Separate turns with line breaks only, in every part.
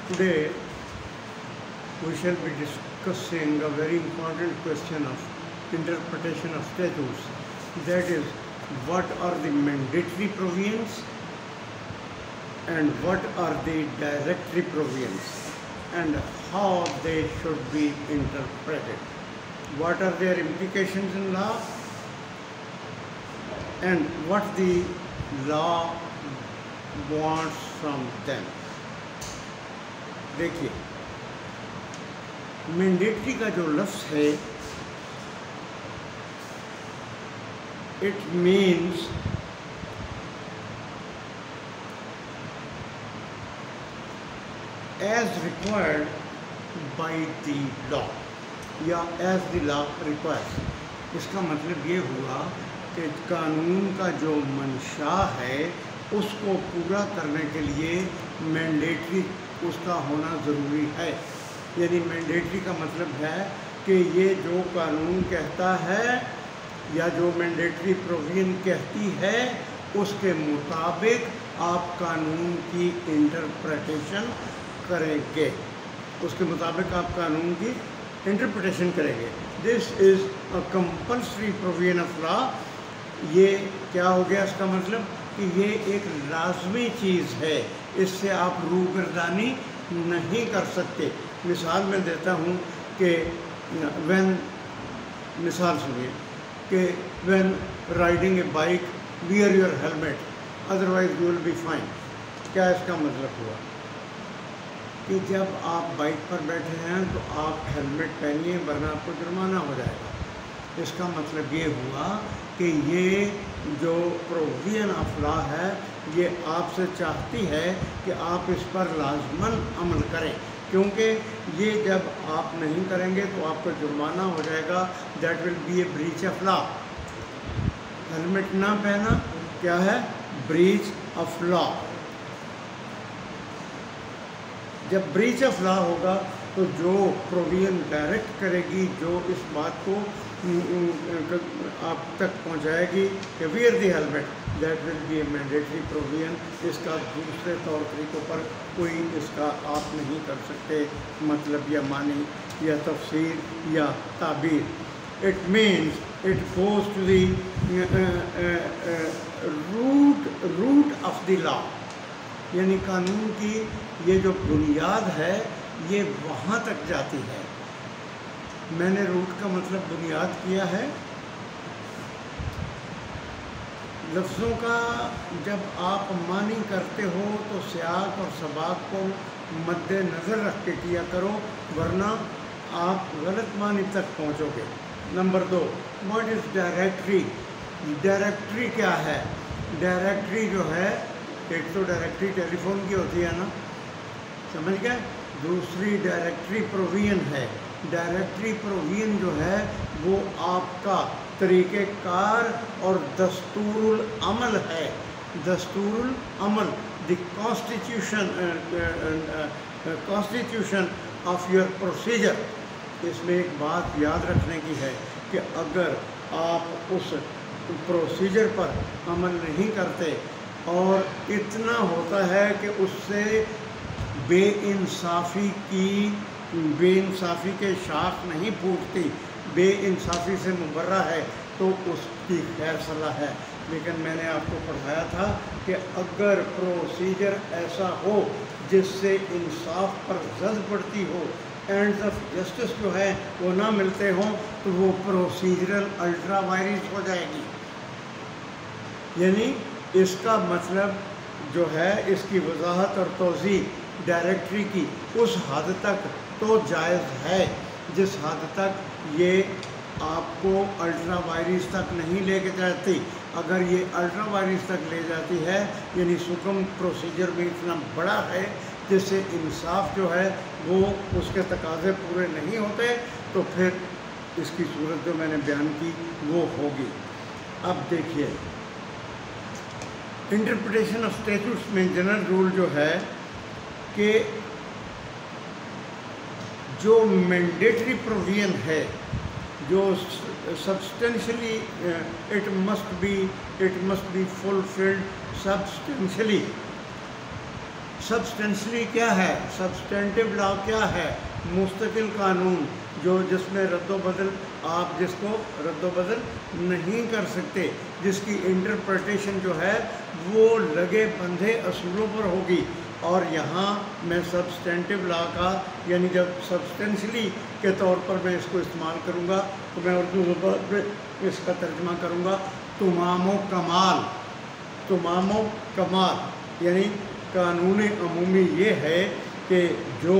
Today we shall be discussing a very important question of interpretation of statutes. That is, what are the mandatory provisions and what are the directory provisions and how they should be interpreted. What are their implications in law and what the law wants from them. देखिए, mandatory का जो लफ्ज़ है, it means as required by the law या as the law requires. इसका मतलब ये हुआ कि कानून का जो मंशा है उसको पूरा करने के लिए मैंडेटरी उसका होना ज़रूरी है. यानी मैंडेटरी का मतलब है कि ये जो कानून कहता है या जो मैंडेटरी प्रोविजन कहती है उसके मुताबिक आप कानून की इंटरप्रिटेशन करेंगे, उसके मुताबिक आप कानून की इंटरप्रिटेशन करेंगे. This is a compulsory provision of law. ये क्या हो गया, इसका मतलब कि ये एक लाजमी चीज़ है, इससे आप रूगर्दानी नहीं कर सकते. मिसाल मैं देता हूँ कि मिसाल सुनिए कि when riding A bike wear your helmet otherwise you will be fine. क्या इसका मतलब हुआ कि जब आप बाइक पर बैठे हैं तो आप हेलमेट पहनिए वरना आपको जुर्माना हो जाएगा. इसका मतलब ये हुआ कि ये जो प्रोविजन ऑफ लॉ है ये आपसे चाहती है कि आप इस पर लाजमन अमल करें, क्योंकि ये जब आप नहीं करेंगे तो आपको जुर्माना हो जाएगा. That will be A breach of law. Helmet ना पहना क्या है, ब्रीच ऑफ लॉ. जब ब्रीच ऑफ लॉ होगा तो जो प्रोविजन डायरेक्ट करेगी, जो इस बात को आप तक पहुंचाएगी कि wear the helmet, that will be A mandatory provision. इसका दूसरे तौर तरीक़ों पर कोई इसका आप नहीं कर सकते मतलब या मानी या तफसीर या ताबीर. It means it goes to the root of the law. यानी कानून की ये जो बुनियाद है ये वहाँ तक जाती है. मैंने रूट का मतलब बुनियाद किया है. लफ्ज़ों का जब आप मानी करते हो तो सियाक और सबाक को मद्देनज़र रख के किया करो, वरना आप गलत मानी तक पहुँचोगे. Number 2, what is directory. Directory क्या है. डायरेक्टरी जो है, एक तो डायरेक्टरी टेलीफोन की होती है ना, समझ गए. दूसरी डायरेक्टरी प्रोविजन है. डायरेक्टरी प्रोविजन जो है वो आपका तरीक़ेकार और दस्तूरुल अमल है. दस्तूरुल अमल, the constitution of your procedure. इसमें एक बात याद रखने की है कि अगर आप उस प्रोसीजर पर अमल नहीं करते और इतना होता है कि उससे बेइंसाफ़ी के शाख नहीं फूटती, बेइंसाफ़ी से मुबर्रा है, तो उसकी खैर सलाह है. लेकिन मैंने आपको पढ़ाया था कि अगर प्रोसीजर ऐसा हो जिससे इंसाफ पर जद पड़ती हो, एंड्स ऑफ जस्टिस जो है वो ना मिलते हों, तो वो प्रोसीजरल अल्ट्रा वायरस हो जाएगी. यानी इसका मतलब जो है, इसकी वजाहत और तोज़ी डायरेक्टरी की उस हद तक तो जायज़ है जिस हद तक ये आपको अल्ट्रा वायरस तक नहीं लेके जाती. अगर ये अल्ट्रा वायरस तक ले जाती है, यानी सुकम प्रोसीजर में इतना बड़ा है जिससे इंसाफ जो है वो उसके तकाज़े पूरे नहीं होते, तो फिर इसकी सूरत जो मैंने बयान की वो होगी. अब देखिए, इंटरप्रिटेशन ऑफ स्टैट्यूट्स में जनरल रूल जो है कि जो मैंडेटरी प्रोविजन है, जो substantially it must be fulfilled substantially. Substantially क्या है, सब्सटेंटिव लॉ क्या है, मुस्तकिल कानून जो जिसमें रद्दोबदल, आप जिसको रद्दोबदल नहीं कर सकते, जिसकी इंटरप्रिटेशन जो है वो लगे बंधे असूलों पर होगी। और यहाँ मैं सब्सटेंटिव लॉ का यानी जब सब्सटेंशली के तौर पर मैं इसको इस्तेमाल करूँगा तो मैं उर्दू ज़बान में इसका तर्जुमा करूँगा तमामो कमाल। तमामो कमाल यानी कानून अमूमी ये है कि जो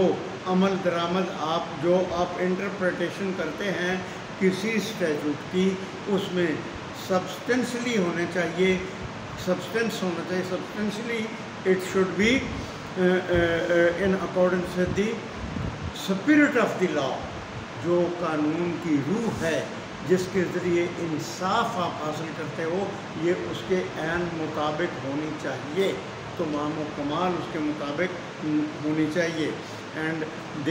अमल दरामद आप इंटरप्रिटेशन करते हैं किसी स्टैट्यूट की, उसमें सब्सटेंशली होने चाहिए, सब्सटेंस होना चाहिए, substantially it should be in accordance with the spirit of the law. जो कानून की रूह है जिसके ज़रिए इंसाफ आप हासिल करते हो, ये उसके ऐन मुताबिक होनी चाहिए, तमाम कमाल उसके मुताबिक होनी चाहिए। एंड द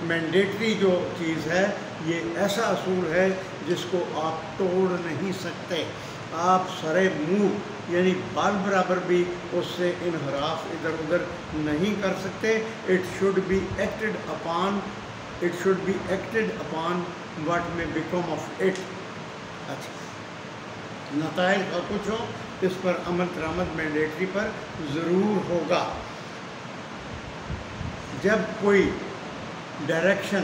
मैंडेटरी जो चीज़ है ये ऐसा असूल है जिसको आप तोड़ नहीं सकते। आप सरे मुँह यानी बाल बराबर भी उससे इनहराफ इधर उधर नहीं कर सकते। It should be acted upon what में बिकम ऑफ इट। अच्छा, नताइज का कुछ हो, इस पर अमल दरामद मैंडेटरी पर ज़रूर होगा। जब कोई डायरेक्शन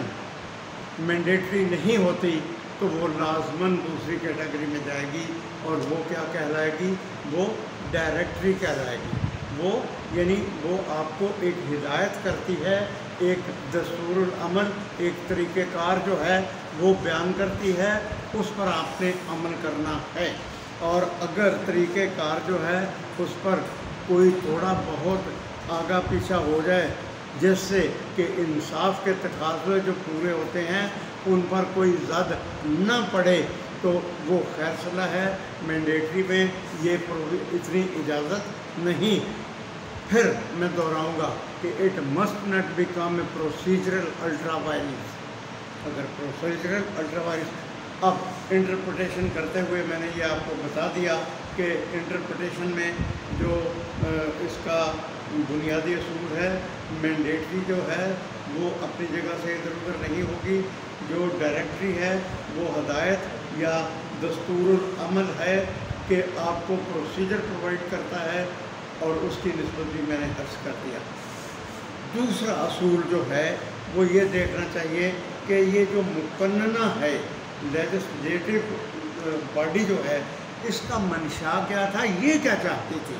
मैंडेटरी नहीं होती तो वो लाजमन दूसरी कैटेगरी में जाएगी और वो क्या कहलाएगी, वो डायरेक्टरी कहलाएगी। वो यानी वो आपको एक हिदायत करती है, एक दस्तूरुल अमल, एक तरीक़ेकार जो है वो बयान करती है, उस पर आपने अमल करना है। और अगर तरीक़ेकार जो है उस पर कोई थोड़ा बहुत आगा पीछा हो जाए, जिससे कि इंसाफ के तकाज़े जो पूरे होते हैं उन पर कोई ज़द न पड़े, तो वो खैर सलाह है। मैंडेटरी में ये इतनी इजाज़त नहीं। फिर मैं दोहराऊँगा कि it must not become a procedural ultra violence. अगर प्रोसीजरल अल्ट्रा वायलेंस, अब इंटरप्रिटेशन करते हुए मैंने ये आपको बता दिया कि इंटरप्रिटेशन में जो इसका बुनियादी असूल है, मैंडेटरी जो है वो अपनी जगह से इधर उधर नहीं होगी। जो डायरेक्टरी है वो हदायत या दस्तूरुल अमल है कि आपको प्रोसीजर प्रोवाइड करता है, और उसकी निस्बत भी मैंने अर्ज़ कर दिया। दूसरा असूल जो है वो ये देखना चाहिए कि ये जो मुकन्नना है लेजिस्लेटिव बॉडी जो है, इसका मंशा क्या था, ये क्या चाहती थी।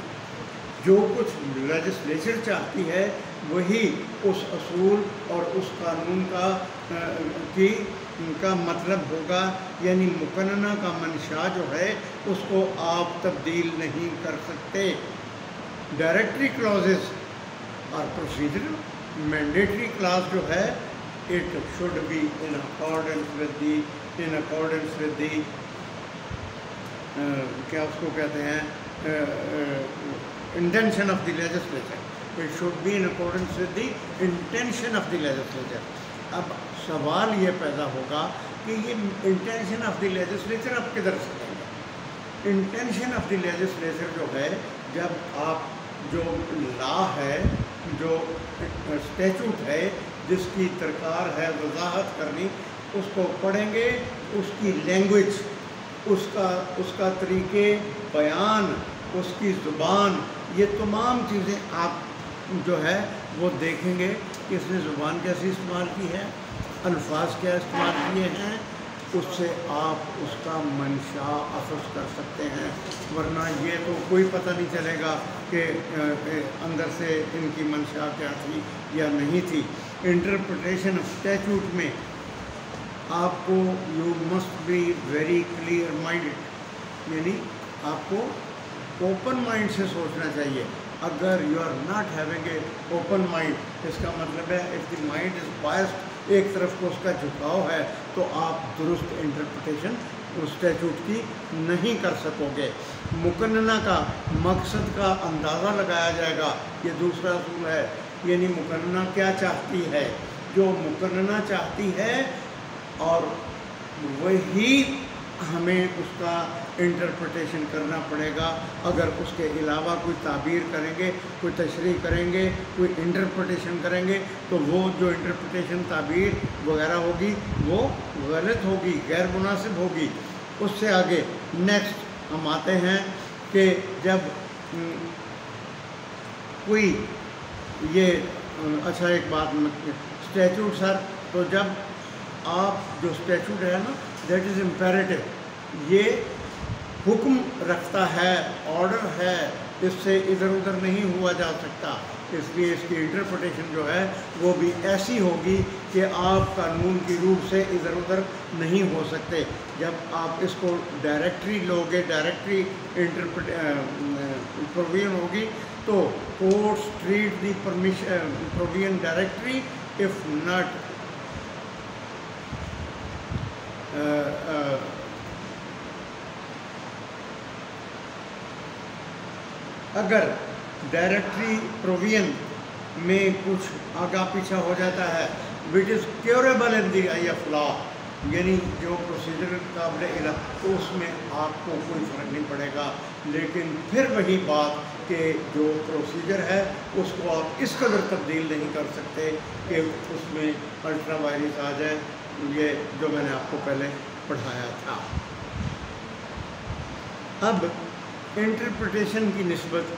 जो कुछ लेजिस्लेचर चाहती है वही उस असूल और उस कानून का मतलब होगा। यानी मुकन्नना का मंशा जो है उसको आप तब्दील नहीं कर सकते। डायरेक्टरी क्लॉजेस और प्रोसीजरल, मैंडेटरी क्लास जो है it should be in accordance with the क्या उसको कहते हैं, intention of the legislature. It should be in accordance with the intention of the legislature. अब सवाल ये पैदा होगा कि ये इंटेंशन ऑफ द लेजिस्लेचर अब किधर से लेंगे। इंटेंशन ऑफ द लेजिस्लेचर जो है, जब आप जो लॉ है, जो स्टैट्यूट है जिसकी दरकार है वजाहत करनी, उसको पढ़ेंगे, उसकी लैंग्वेज, उसका तरीक़े बयान, उसकी ज़ुबान, ये तमाम चीज़ें आप जो है वो देखेंगे कि इसने ज़ुबान कैसी इस्तेमाल की है, अल्फाज क्या इस्तेमाल किए हैं, उससे आप उसका मंशा अफ़स कर सकते हैं। वरना ये तो कोई पता नहीं चलेगा कि अंदर से इनकी मंशा क्या थी या नहीं थी। इंटरप्रिटेशन स्टैट्यूट में आपको you must be very clear minded, यानी आपको ओपन माइंड से सोचना चाहिए। अगर you are not having a open mind, इसका मतलब है if the mind is biased, एक तरफ को उसका झुकाव है, तो आप दुरुस्त इंटरप्रिटेशन उस स्टैट्यूट की नहीं कर सकोगे। मुकन्नना का मकसद का अंदाज़ा लगाया जाएगा, ये दूसरा असूल है। यानी मुकन्नना क्या चाहती है, जो मुकन्नना चाहती है और वही हमें उसका انٹرپریٹیشن کرنا پڑے گا. اگر اس کے علاوہ کوئی تعبیر کریں گے، کوئی تشریح کریں گے، کوئی انٹرپریٹیشن کریں گے تو وہ جو انٹرپریٹیشن تعبیر وغیرہ ہوگی وہ غلط ہوگی، غیر مناسب ہوگی. اس سے آگے نیکسٹ ہم آتے ہیں کہ جب کوئی یہ اچھا ایک بات اسٹیچوٹ سر، تو جب آپ جو اسٹیچوٹ ہے نا دیٹ از امپیریٹو، یہ حکم رکھتا ہے، آرڈر ہے، اس سے ادھر ادھر نہیں ہوا جا سکتا. اس لیے اس کی انٹرپریٹیشن جو ہے وہ بھی ایسی ہوگی کہ آپ قانون کی روح سے ادھر ادھر نہیں ہو سکتے. جب آپ اس کو ڈائریکٹری لوگے، ڈائریکٹری پروویژن ہوگی تو courts treat the provision directory if not اگر ڈائریکٹری پروویژن میں کچھ آگا پیچھا ہو جاتا ہے وچ از curable in the I of law, یعنی جو پروسیجر قابل علم، تو اس میں آپ کو کوئی فرق نہیں پڑے گا. لیکن پھر وہی بات کہ جو پروسیجر ہے اس کو آپ اس قدر تبدیل نہیں کر سکتے کہ اس میں الٹرا وائرس آ جائے، یہ جو میں نے آپ کو پہلے پڑھایا تھا. اب انٹرپریٹیشن کی نسبت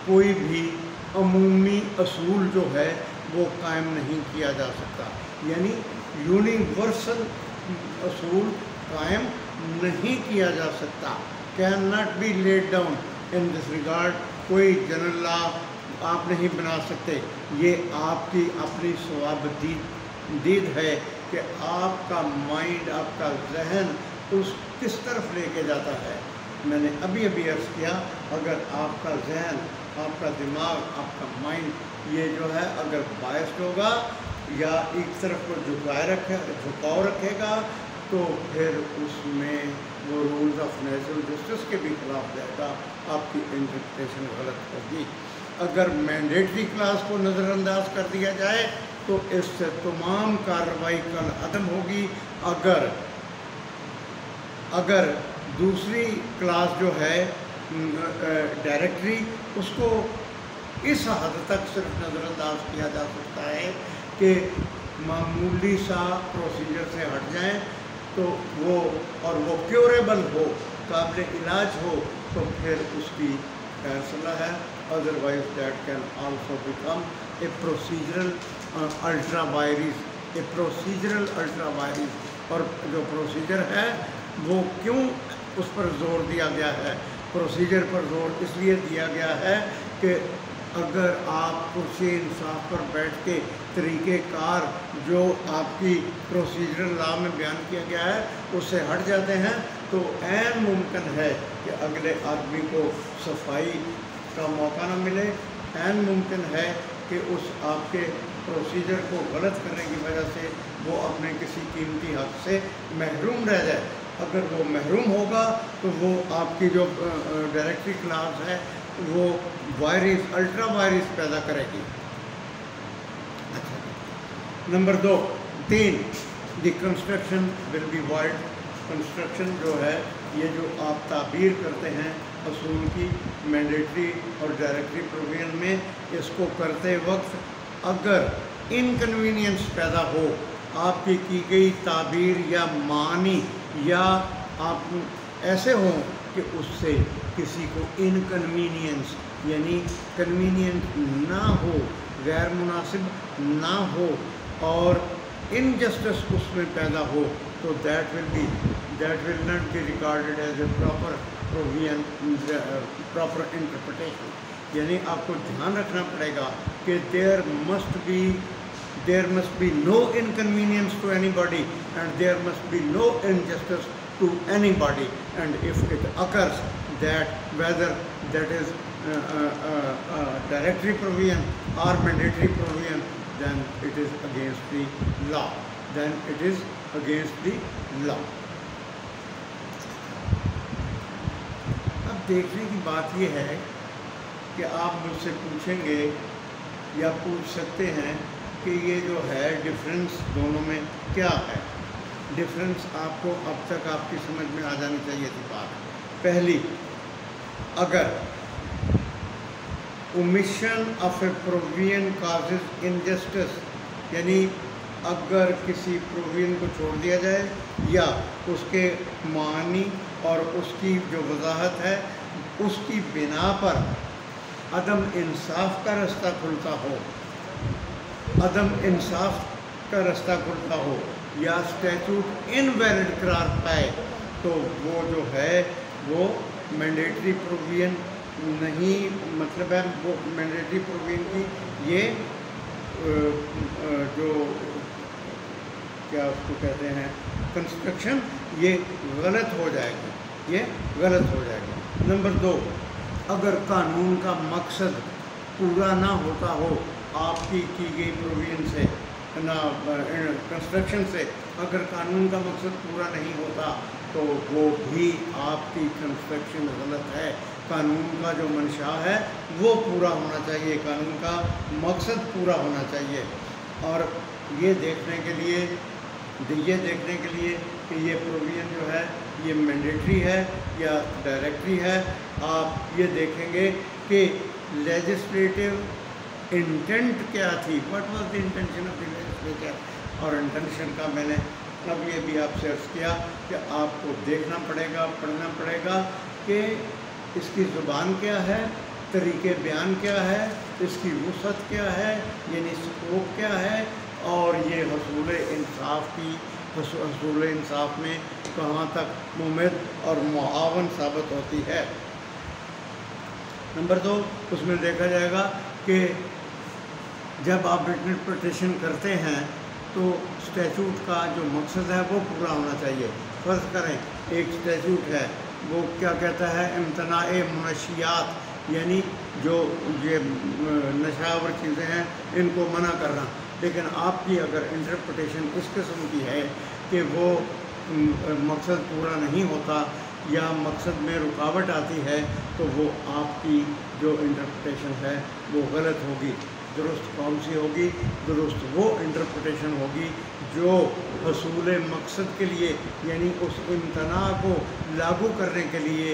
کوئی بھی عمومی اصول جو ہے وہ قائم نہیں کیا جا سکتا، یعنی یونیورسل اصول قائم نہیں کیا جا سکتا. Can not be laid down in this regard. کوئی جنرل لا آپ نہیں بنا سکتے. یہ آپ کی اپنی دید ہے کہ آپ کا مائنڈ، آپ کا ذہن اس کس طرف لے کے جاتا ہے. میں نے ابھی عرض کیا اگر آپ کا ذہن، آپ کا دماغ، آپ کا مائنڈ یہ جو ہے اگر بائسڈ ہوگا یا ایک طرف کو جھکاؤ رکھے گا تو پھر اس میں وہ رولز آف نیچرل جسٹس کے بھی خلاف جائے گا، آپ کی انٹرپریٹیشن غلط ہوگی. اگر مینڈیٹری کلاس کو نظر انداز کر دیا جائے تو اس سے تمام کارروائی کل عدم ہوگی. اگر دوسری کلاس جو ہے ڈائریکٹری، اس کو اس حد تک صرف نظر انداز کیا جا سکتا ہے کہ معمولی سا پروسیجر سے ہٹ جائیں تو وہ کیوریبل ہو، قابل علاج ہو، تو پھر اس کی فیصلہ ہے. Otherwise that can also become a procedural ultra virus, a procedural ultra virus. اور جو پروسیجر ہے وہ کیوں اس پر زور دیا گیا ہے؟ پروسیجر پر زور اس لیے دیا گیا ہے کہ اگر آپ کرسی انصاف پر بیٹھ کے طریقہ کار جو آپ کی پروسیجرل لا میں بیان کیا گیا ہے اس سے ہٹ جاتے ہیں تو عین ممکن ہے کہ اگلے آدمی کو صفائی کا موقع نہ ملے. عین ممکن ہے کہ اس آپ کے پروسیجر کو غلط کرنے کی وجہ سے وہ اپنے کسی قیمتی حق سے محروم رہ جائے. اگر وہ محروم ہوگا تو وہ آپ کی جو ڈائریکٹری کلاس ہے وہ وائرس، الٹرا وائرس پیدا کرے گی. Number 3 the construction will be void. Construction جو ہے یہ جو آپ تعبیر کرتے ہیں اصول کی مینڈیٹری اور ڈائریکٹری پروویژن میں، اس کو کرتے وقت اگر انکنوینئنس پیدا ہو، آپ کی گئی تعبیر یا معنی یا آپ ایسے ہوں کہ اس سے کسی کو انکنوینئنس یعنی کنوینئنٹ نہ ہو، غیر مناسب نہ ہو اور انجسٹس اس میں پیدا ہو، تو that will not be recorded as a proper provision, proper interpretation. یعنی آپ کو دھیان رکھنا پڑے گا کہ there must be no inconvenience to anybody and there must be no injustice to anybody, and if it occurs that whether that is directory provision or mandatory provision, then it is against the law. اب دیکھنے کی بات یہ ہے کہ آپ مجھ سے پوچھیں گے یا پوچھ سکتے ہیں کہ یہ جو ہے ڈفرینس دونوں میں کیا ہے. ڈفرینس آپ کو اب تک آپ کی سمجھ میں آ جانی چاہیے تھی بات. पहली, अगर omission of a provision causes injustice, यानी अगर किसी प्रोविजन को छोड़ दिया जाए या उसके मानी और उसकी जो वजाहत है उसकी बिना पर अदम इंसाफ का रास्ता खुलता हो, अदम इंसाफ का रास्ता खुलता हो या स्टैट्यूट इनवैलिड करार पाए, तो वो जो है वो मैंडेटरी प्रोविजन नहीं, मतलब है वो मैंडेटरी प्रोविजन की ये जो क्या उसको कहते हैं कंस्ट्रक्शन, ये गलत हो जाएगी, ये गलत हो जाएगी। नंबर 2, अगर कानून का मकसद पूरा ना होता हो आपकी की गई प्रोविजन से ना कंस्ट्रक्शन से, अगर कानून का मकसद पूरा नहीं होता तो वो भी आपकी कंस्ट्रक्शन गलत है। कानून का जो मंशा है वो पूरा होना चाहिए, कानून का मकसद पूरा होना चाहिए। और ये देखने के लिए कि ये प्रोविजन जो है ये मैंडेटरी है या डायरेक्टरी है, आप ये देखेंगे कि लेजिस्लेटिव इंटेंट क्या थी, what was the intention of the legislature. और इंटेंशन का मैंने अब ये भी आपसे अर्ज़ किया कि आपको देखना पड़ेगा, पढ़ना पड़ेगा कि इसकी ज़ुबान क्या है, तरीक़े बयान क्या है, इसकी वुसअत क्या है, यानी स्कोप क्या है, और ये हसूल इंसाफ में कहाँ तक मुमिद और मुआवन साबित होती है। नंबर 2, उसमें देखा जाएगा कि जब आप इंटरप्रिटेशन करते हैं तो स्टैट्यूट का जो मकसद है वो पूरा होना चाहिए। फ़र्ज़ करें एक स्टैट्यूट है, वो क्या कहता है, इम्तनाए मुनशियात, यानी जो ये नशावर चीज़ें हैं इनको मना करना, लेकिन आपकी अगर इंटरप्रिटेशन इस किस्म की है कि वो मकसद पूरा नहीं होता या मकसद में रुकावट आती है, तो वो आपकी जो इंटरप्रिटेशन है वो गलत होगी। दुरुस्त कौन सी होगी? दुरुस्त वो इंटरप्रिटेशन होगी जो हसूल मकसद के लिए, यानी उस इम्तना को लागू करने के लिए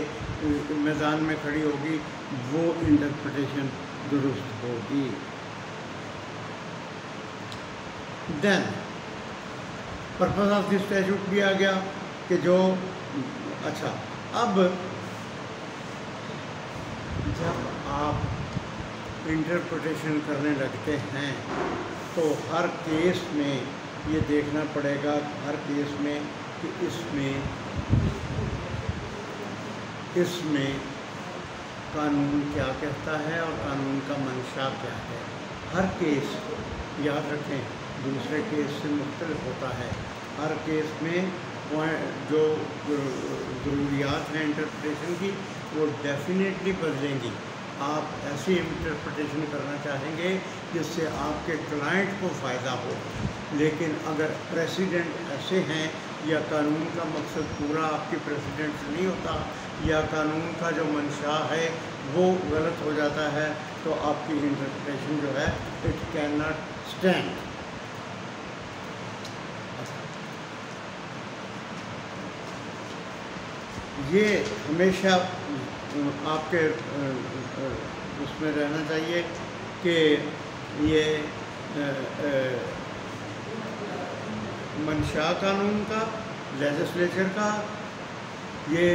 मैदान में खड़ी होगी, वो इंटरप्रिटेशन दुरुस्त होगी। Then purpose of this statute भी आ गया कि जो अच्छा, अब जब आप इंटरप्रिटेशन करने लगते हैं तो हर केस में ये देखना पड़ेगा, हर केस में कि इसमें कानून क्या कहता है और कानून का मंशा क्या है। हर केस याद रखें दूसरे केस से मुख्तलिफ होता है। हर केस में जो ज़रूरियात हैं इंटरप्रिटेशन की वो डेफिनेटली बदलेंगी। आप ऐसी इंटरप्रिटेशन करना चाहेंगे जिससे आपके क्लाइंट को फ़ायदा हो, लेकिन अगर प्रेसिडेंट ऐसे हैं या कानून का मकसद पूरा आपके प्रेसिडेंट से नहीं होता या कानून का जो मंशा है वो गलत हो जाता है, तो आपकी इंटरप्रिटेशन जो है इट कैन नॉट स्टैंड। ये हमेशा आपके उसमें रहना चाहिए कि ये मंशा कानून का, लेजिस्लेचर का, ये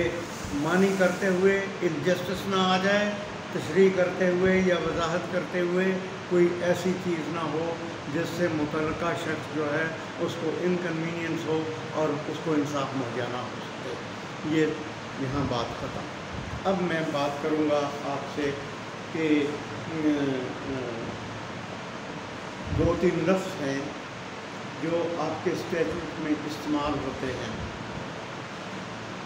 मानी करते हुए इनजस्टिस ना आ जाए, तशरीह करते हुए या वजाहत करते हुए कोई ऐसी चीज़ ना हो जिससे मुतल्लिका शख्स जो है उसको इनकन्वीनियंस हो और उसको इंसाफ मुहैया ना हो सके। ये यहाँ बात ख़त्म। अब मैं बात करूँगा आपसे कि 2-3 लफ्ज़ हैं जो आपके स्टैट्यूट में इस्तेमाल होते हैं,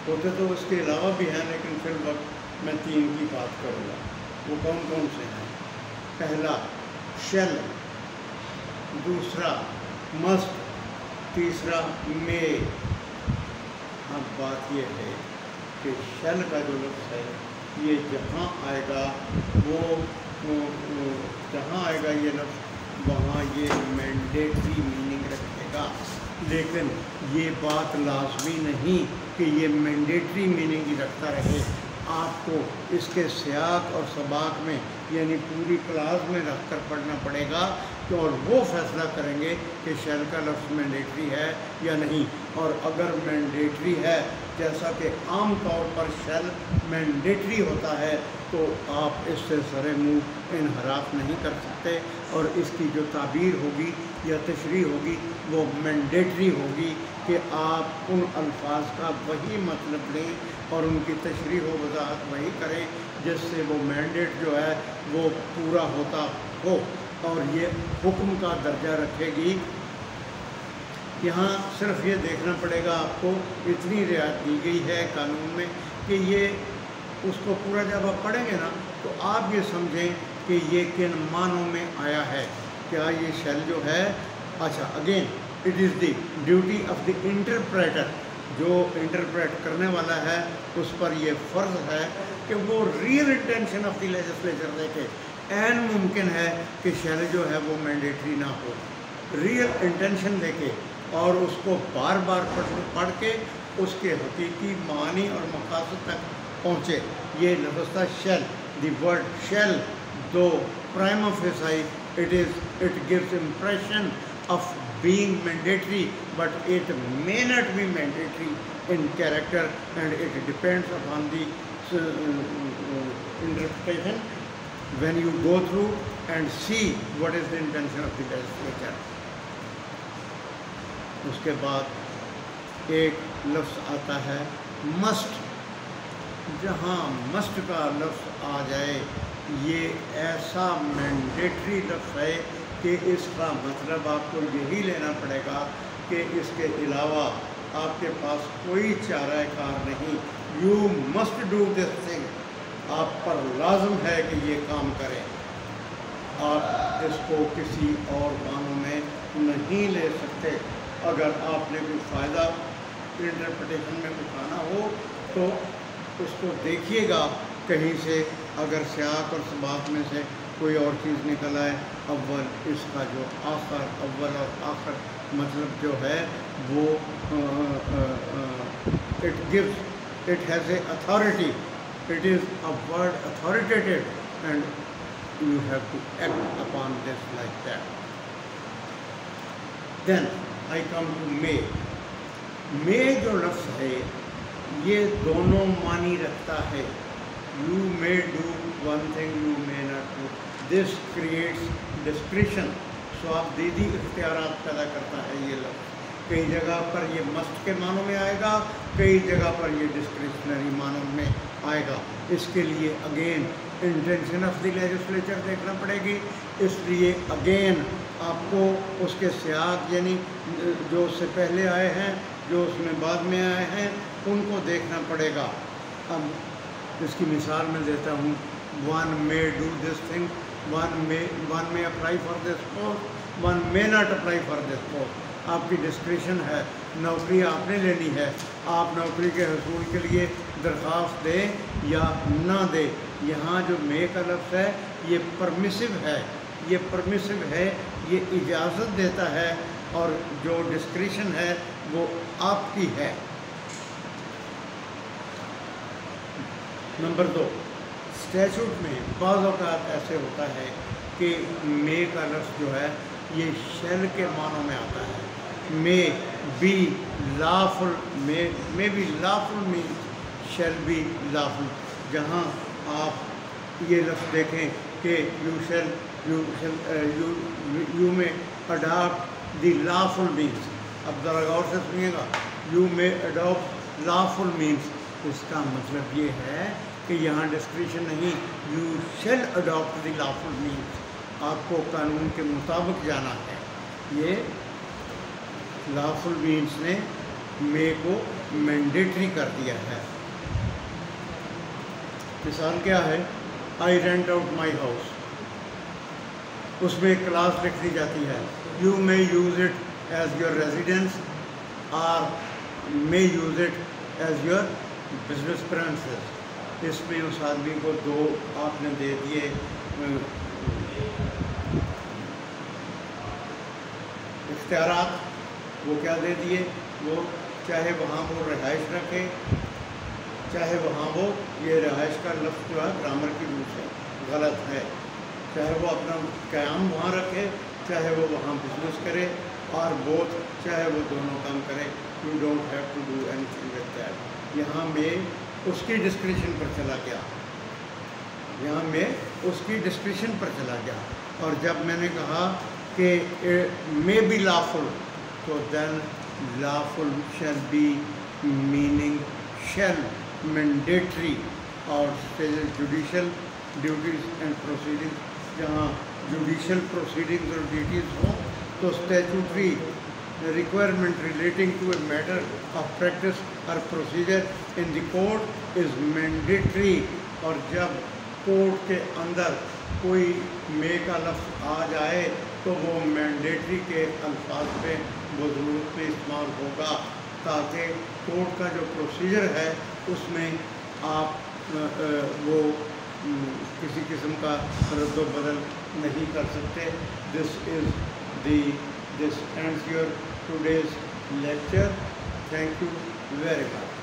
होते तो उसके अलावा भी हैं, लेकिन फिर वक्त मैं 3 की बात करूँगा। वो कौन कौन से हैं? पहला शैल, दूसरा मस्ट, तीसरा मे। अब बात ये है कि शैल का जो लफ्ज़ है ये जहाँ आएगा जहाँ आएगा ये लफ्ज़ वहाँ ये मैंडेटरी मीनिंग रखेगा, लेकिन ये बात लाजमी नहीं कि ये मैंडेटरी मीनिंग ही रखता रहे। آپ کو اس کے سیاق اور سباق میں یعنی پوری کلاس میں رکھ کر پڑھنا پڑے گا، تو اور وہ فیصلہ کریں گے کہ شیل کا لفظ مینڈیٹری ہے یا نہیں۔ اور اگر مینڈیٹری ہے، جیسا کہ عام طور پر شیل مینڈیٹری ہوتا ہے، تو آپ اس سے سر منہ انحراف نہیں کر سکتے، اور اس کی جو تعبیر ہوگی یا تشریح ہوگی وہ مینڈیٹری ہوگی کہ آپ ان الفاظ کا وہی مطلب لیں اور ان کی تشریح و وضاحت وہی کریں جس سے وہ مینڈیٹ جو ہے وہ پورا ہوتا ہو، اور یہ حکم کا درجہ رکھے گی۔ یہاں صرف یہ دیکھنا پڑے گا آپ کو، اتنی رعایت دی گئی ہے قانون میں کہ یہ اس کو پورا جب آپ پڑھیں گے نا تو آپ یہ سمجھیں کہ یہ کن معنوں میں آیا ہے۔ کیا یہ شیل جو ہے، اچھا again it is the duty of the interpreter, جو انٹرپریٹ کرنے والا ہے اس پر یہ فرض ہے کہ وہ real intention of the legislature دیکھے۔ عین ممکن ہے کہ شیل جو ہے وہ مینڈیٹری نہ ہو، ریئل انٹینشن دیکھے اور اس کو بار بار پڑھ کے اس کے حقیقی معنی اور مقاصد تک پہنچے۔ یہ لفظ تھا شیل، دی ورڈ شیل، دو prima facie it gives impression of being mandatory, but it may not be mandatory in character, and it depends upon the interpretation when you go through and see what is the intention of the legislature۔ اس کے بعد ایک لفظ آتا ہے must. جہاں must کا لفظ آ جائے یہ ایسا مینڈیٹری لفظ ہے کہ اس کا مطلب آپ کو یہی لینا پڑے گا کہ اس کے علاوہ آپ کے پاس کوئی چارہ کار نہیں۔ You must do this thing, آپ پر لازم ہے کہ یہ کام کریں۔ آپ اس کو کسی اور معنوں میں نہیں لے سکتے۔ اگر آپ نے کوئی فائدہ انٹرپریٹیشن میں اٹھانا ہو تو اس کو دیکھیے گا کہیں سے، اگر سیاق اور سباق میں سے کوئی اور چیز نکل آئے، اول اس کا جو آخر، اول اور آخر مطلب جو ہے وہ it has a authority, it is a word authoritative, and you have to act upon this like that۔ Then I come to may۔ may جو لفظ ہے یہ دونوں معنی رکھتا ہے۔ You may do one thing, you may not do۔ This creates discretion، سو آپ دیدی اختیارات پیدا کرتا ہے یہ لفظ۔ کئی جگہ پر یہ مسٹ کے معنوں میں آئے گا، کئی جگہ پر یہ ڈسکریشنری معنوں میں آئے گا۔ اس کے لیے again intention of the legislature دیکھنا پڑے گی، اس لیے اگین آپ کو اس کے سیاق یعنی جو اس سے پہلے آئے ہیں، جو اس میں بعد میں آئے ہیں، ان کو دیکھنا پڑے گا۔ اب اس کی مثال میں دیتا ہوں، one may do this thing, one may apply for this post, one may not apply for this post۔ آپ کی ڈسکریشن ہے، نوکری آپ نے لینی ہے، آپ نوکری کے حصول کے لیے درخواست دیں یا نہ دیں۔ یہاں جو may کا لفظ ہے یہ پرمیسو ہے، یہ پرمیسو ہے، یہ اجازت دیتا ہے، اور جو ڈسکریشن ہے وہ آپ کی ہے۔ نمبر 2، اسٹیچوٹ میں بعض اوقات ایسے ہوتا ہے کہ may کا لفظ جو ہے یہ شیل کے معنوں میں آتا ہے۔ may be lawful، may be lawful means shall be lawful۔ جہاں آپ یہ لفظ دیکھیں کہ you may adopt the lawful means۔ اب ذرا غور سے سنیے گا، you may adopt lawful means، اس کا مطلب یہ ہے کہ یہاں ڈسکریشن نہیں، you shall adopt the lawful means، آپ کو قانون کے مطابق جانا ہے۔ یہ lawful means نے may کو مینڈیٹری کر دیا ہے۔ مثال کیا ہے؟ I rent out my house، اس میں ایک کلاس لکھ دی جاتی ہے، you may use it as your residence or may use it as your business premises۔ اس میں اس آدمی کو دو آپ نے دے دیے اختیارات، وہ کیا دے دیے؟ وہ چاہے وہاں وہ رہائش رکھے، چاہے وہاں وہ یہ رہائش کا لفظ جو ہے گرامر کی روح سے غلط ہے، چاہے وہ اپنا قیام وہاں رکھے، چاہے وہ وہاں بزنس کرے، اور بوتھ چاہے وہ دونوں کام کرے. You don't have to do anything like that. یہاں میں اس کی ڈسکرپشن پر چلا گیا، یہاں میں اس کی ڈسکرپشن پر چلا گیا. اور جب میں نے کہا کہ مے بی لافل، تو then lawful shall be meaning shall mandatory, اور جوڈیشل ڈیوٹیز اینڈ پروسیڈنگ، جہاں جوڈیشل پروسیڈنگز اور ڈیوٹیز ہوں تو statutory requirement relating to a matter of practice or procedure in the court is mandatory. اور جب court کے اندر کوئی مے کا لفظ آ جائے تو وہ مینڈیٹری کے الفاظ پہ ضرورت پہ استعمال ہوگا، تاکہ کورٹ کا جو پروسیجر ہے اس میں آپ وہ کسی قسم کا رد و بدل نہیں کر سکتے. This ends your today's lecture. Thank you very much.